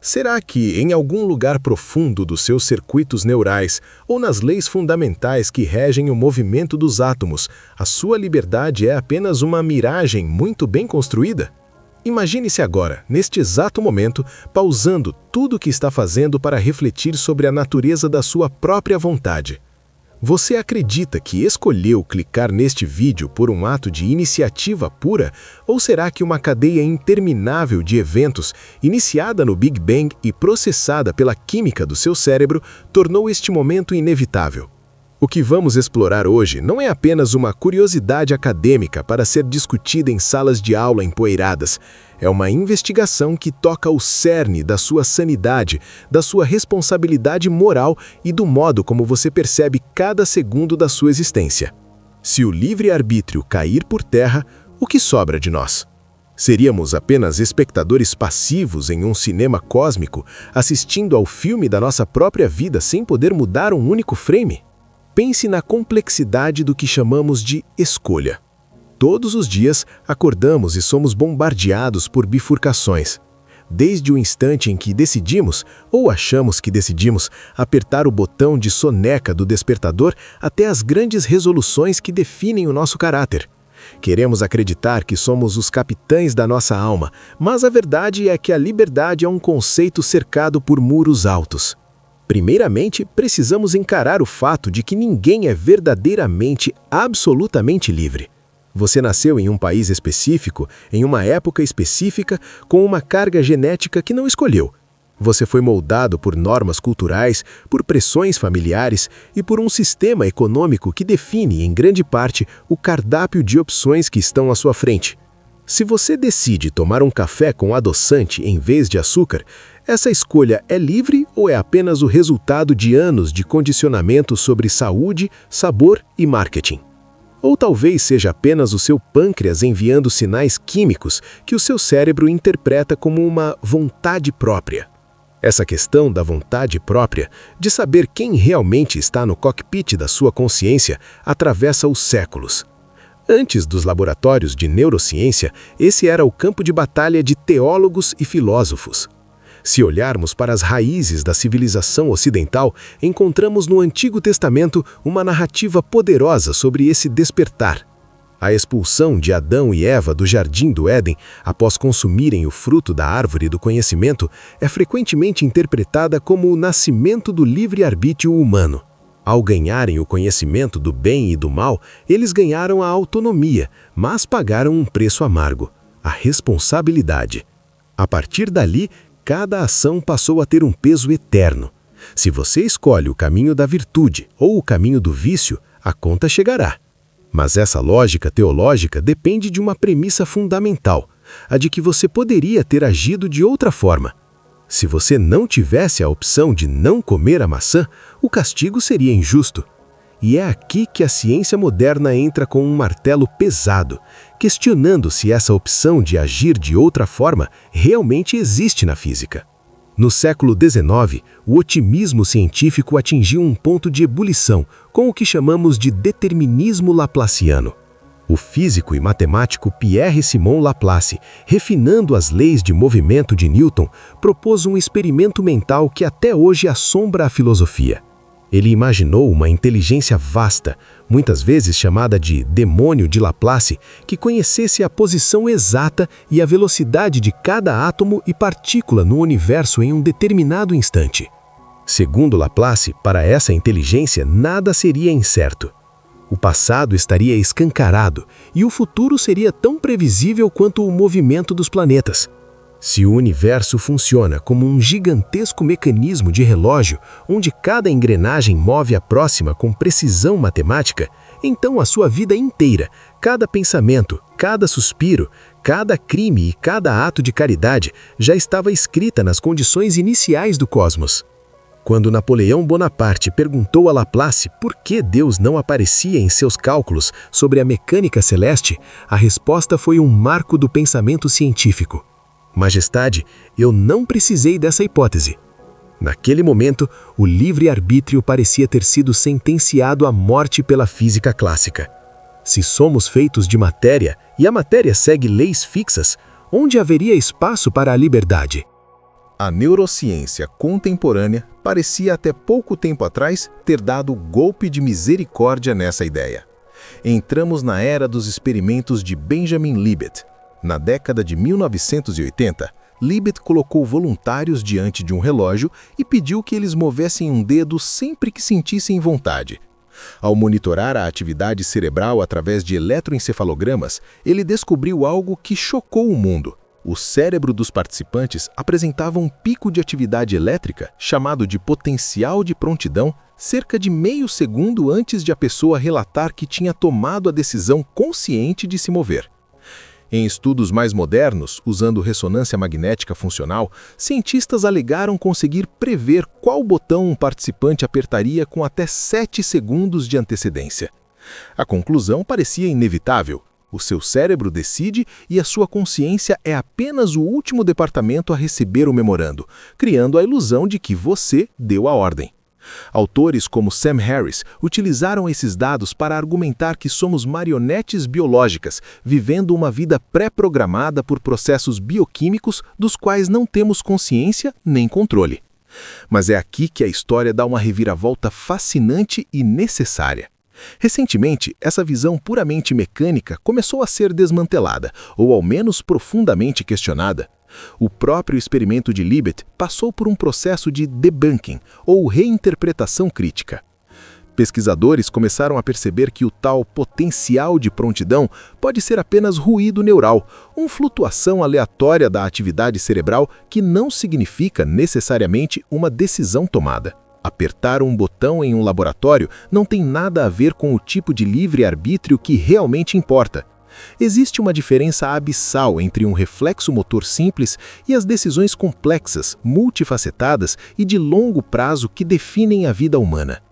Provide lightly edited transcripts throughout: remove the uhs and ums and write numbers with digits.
Será que, em algum lugar profundo dos seus circuitos neurais ou nas leis fundamentais que regem o movimento dos átomos, a sua liberdade é apenas uma miragem muito bem construída? Imagine-se agora, neste exato momento, pausando tudo o que está fazendo para refletir sobre a natureza da sua própria vontade. Você acredita que escolheu clicar neste vídeo por um ato de iniciativa pura, ou será que uma cadeia interminável de eventos, iniciada no Big Bang e processada pela química do seu cérebro, tornou este momento inevitável? O que vamos explorar hoje não é apenas uma curiosidade acadêmica para ser discutida em salas de aula empoeiradas. É uma investigação que toca o cerne da sua sanidade, da sua responsabilidade moral e do modo como você percebe cada segundo da sua existência. Se o livre-arbítrio cair por terra, o que sobra de nós? Seríamos apenas espectadores passivos em um cinema cósmico, assistindo ao filme da nossa própria vida sem poder mudar um único frame? Pense na complexidade do que chamamos de escolha. Todos os dias, acordamos e somos bombardeados por bifurcações. Desde o instante em que decidimos, ou achamos que decidimos, apertar o botão de soneca do despertador até as grandes resoluções que definem o nosso caráter. Queremos acreditar que somos os capitães da nossa alma, mas a verdade é que a liberdade é um conceito cercado por muros altos. Primeiramente, precisamos encarar o fato de que ninguém é verdadeiramente, absolutamente livre. Você nasceu em um país específico, em uma época específica, com uma carga genética que não escolheu. Você foi moldado por normas culturais, por pressões familiares e por um sistema econômico que define, em grande parte, o cardápio de opções que estão à sua frente. Se você decide tomar um café com adoçante em vez de açúcar, essa escolha é livre ou é apenas o resultado de anos de condicionamento sobre saúde, sabor e marketing? Ou talvez seja apenas o seu pâncreas enviando sinais químicos que o seu cérebro interpreta como uma vontade própria. Essa questão da vontade própria, de saber quem realmente está no cockpit da sua consciência, atravessa os séculos. Antes dos laboratórios de neurociência, esse era o campo de batalha de teólogos e filósofos. Se olharmos para as raízes da civilização ocidental, encontramos no Antigo Testamento uma narrativa poderosa sobre esse despertar. A expulsão de Adão e Eva do Jardim do Éden, após consumirem o fruto da árvore do conhecimento, é frequentemente interpretada como o nascimento do livre-arbítrio humano. Ao ganharem o conhecimento do bem e do mal, eles ganharam a autonomia, mas pagaram um preço amargo, a responsabilidade. A partir dali, cada ação passou a ter um peso eterno. Se você escolhe o caminho da virtude ou o caminho do vício, a conta chegará. Mas essa lógica teológica depende de uma premissa fundamental, a de que você poderia ter agido de outra forma. Se você não tivesse a opção de não comer a maçã, o castigo seria injusto. E é aqui que a ciência moderna entra com um martelo pesado, questionando se essa opção de agir de outra forma realmente existe na física. No século XIX, o otimismo científico atingiu um ponto de ebulição com o que chamamos de determinismo laplaciano. O físico e matemático Pierre-Simon Laplace, refinando as leis de movimento de Newton, propôs um experimento mental que até hoje assombra a filosofia. Ele imaginou uma inteligência vasta, muitas vezes chamada de demônio de Laplace, que conhecesse a posição exata e a velocidade de cada átomo e partícula no universo em um determinado instante. Segundo Laplace, para essa inteligência nada seria incerto. O passado estaria escancarado e o futuro seria tão previsível quanto o movimento dos planetas. Se o universo funciona como um gigantesco mecanismo de relógio, onde cada engrenagem move a próxima com precisão matemática, então a sua vida inteira, cada pensamento, cada suspiro, cada crime e cada ato de caridade já estava escrita nas condições iniciais do cosmos. Quando Napoleão Bonaparte perguntou a Laplace por que Deus não aparecia em seus cálculos sobre a mecânica celeste, a resposta foi um marco do pensamento científico. Majestade, eu não precisei dessa hipótese. Naquele momento, o livre-arbítrio parecia ter sido sentenciado à morte pela física clássica. Se somos feitos de matéria e a matéria segue leis fixas, onde haveria espaço para a liberdade? A neurociência contemporânea parecia até pouco tempo atrás ter dado golpe de misericórdia nessa ideia. Entramos na era dos experimentos de Benjamin Libet. Na década de 1980, Libet colocou voluntários diante de um relógio e pediu que eles movessem um dedo sempre que sentissem vontade. Ao monitorar a atividade cerebral através de eletroencefalogramas, ele descobriu algo que chocou o mundo. O cérebro dos participantes apresentava um pico de atividade elétrica, chamado de potencial de prontidão, cerca de meio segundo antes de a pessoa relatar que tinha tomado a decisão consciente de se mover. Em estudos mais modernos, usando ressonância magnética funcional, cientistas alegaram conseguir prever qual botão um participante apertaria com até 7 segundos de antecedência. A conclusão parecia inevitável. O seu cérebro decide e a sua consciência é apenas o último departamento a receber o memorando, criando a ilusão de que você deu a ordem. Autores como Sam Harris utilizaram esses dados para argumentar que somos marionetes biológicas, vivendo uma vida pré-programada por processos bioquímicos dos quais não temos consciência nem controle. Mas é aqui que a história dá uma reviravolta fascinante e necessária. Recentemente, essa visão puramente mecânica começou a ser desmantelada, ou ao menos profundamente questionada. O próprio experimento de Libet passou por um processo de debunking, ou reinterpretação crítica. Pesquisadores começaram a perceber que o tal potencial de prontidão pode ser apenas ruído neural, uma flutuação aleatória da atividade cerebral que não significa necessariamente uma decisão tomada. Apertar um botão em um laboratório não tem nada a ver com o tipo de livre-arbítrio que realmente importa. Existe uma diferença abissal entre um reflexo motor simples e as decisões complexas, multifacetadas e de longo prazo que definem a vida humana.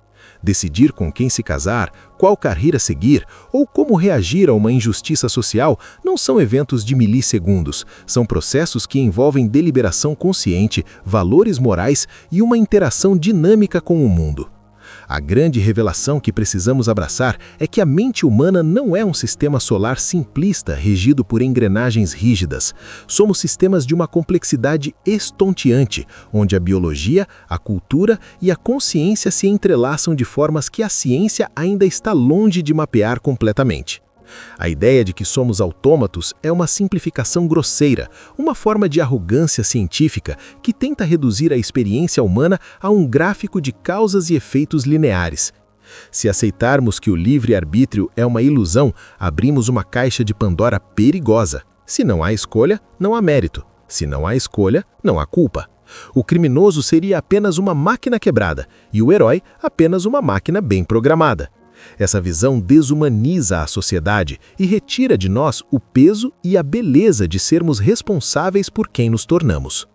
Decidir com quem se casar, qual carreira seguir ou como reagir a uma injustiça social não são eventos de milissegundos, são processos que envolvem deliberação consciente, valores morais e uma interação dinâmica com o mundo. A grande revelação que precisamos abraçar é que a mente humana não é um sistema solar simplista regido por engrenagens rígidas. Somos sistemas de uma complexidade estonteante, onde a biologia, a cultura e a consciência se entrelaçam de formas que a ciência ainda está longe de mapear completamente. A ideia de que somos autômatos é uma simplificação grosseira, uma forma de arrogância científica que tenta reduzir a experiência humana a um gráfico de causas e efeitos lineares. Se aceitarmos que o livre-arbítrio é uma ilusão, abrimos uma caixa de Pandora perigosa. Se não há escolha, não há mérito. Se não há escolha, não há culpa. O criminoso seria apenas uma máquina quebrada e o herói apenas uma máquina bem programada. Essa visão desumaniza a sociedade e retira de nós o peso e a beleza de sermos responsáveis por quem nos tornamos.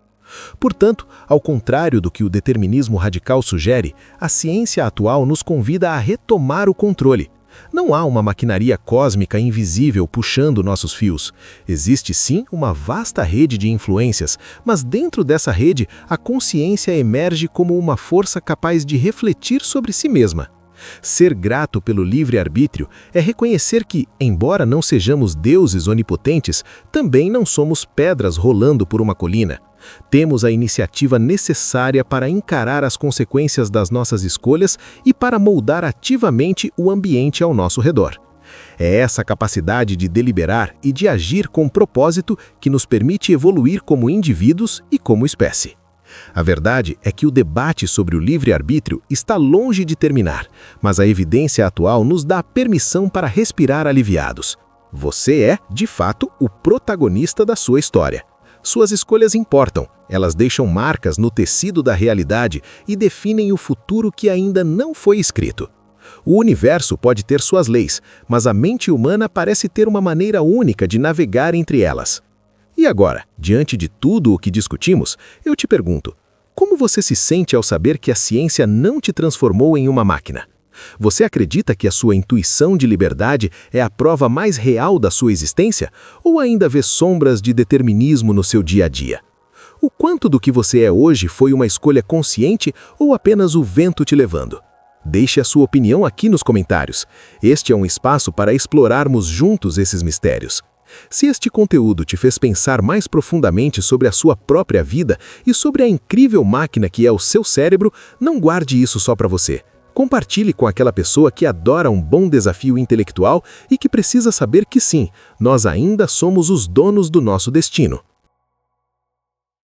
Portanto, ao contrário do que o determinismo radical sugere, a ciência atual nos convida a retomar o controle. Não há uma maquinaria cósmica invisível puxando nossos fios. Existe sim uma vasta rede de influências, mas dentro dessa rede, a consciência emerge como uma força capaz de refletir sobre si mesma. Ser grato pelo livre-arbítrio é reconhecer que, embora não sejamos deuses onipotentes, também não somos pedras rolando por uma colina. Temos a iniciativa necessária para encarar as consequências das nossas escolhas e para moldar ativamente o ambiente ao nosso redor. É essa capacidade de deliberar e de agir com propósito que nos permite evoluir como indivíduos e como espécie. A verdade é que o debate sobre o livre-arbítrio está longe de terminar, mas a evidência atual nos dá a permissão para respirar aliviados. Você é, de fato, o protagonista da sua história. Suas escolhas importam, elas deixam marcas no tecido da realidade e definem o futuro que ainda não foi escrito. O universo pode ter suas leis, mas a mente humana parece ter uma maneira única de navegar entre elas. E agora, diante de tudo o que discutimos, eu te pergunto, como você se sente ao saber que a ciência não te transformou em uma máquina? Você acredita que a sua intuição de liberdade é a prova mais real da sua existência? Ou ainda vê sombras de determinismo no seu dia a dia? O quanto do que você é hoje foi uma escolha consciente ou apenas o vento te levando? Deixe a sua opinião aqui nos comentários. Este é um espaço para explorarmos juntos esses mistérios. Se este conteúdo te fez pensar mais profundamente sobre a sua própria vida e sobre a incrível máquina que é o seu cérebro, não guarde isso só para você. Compartilhe com aquela pessoa que adora um bom desafio intelectual e que precisa saber que sim, nós ainda somos os donos do nosso destino.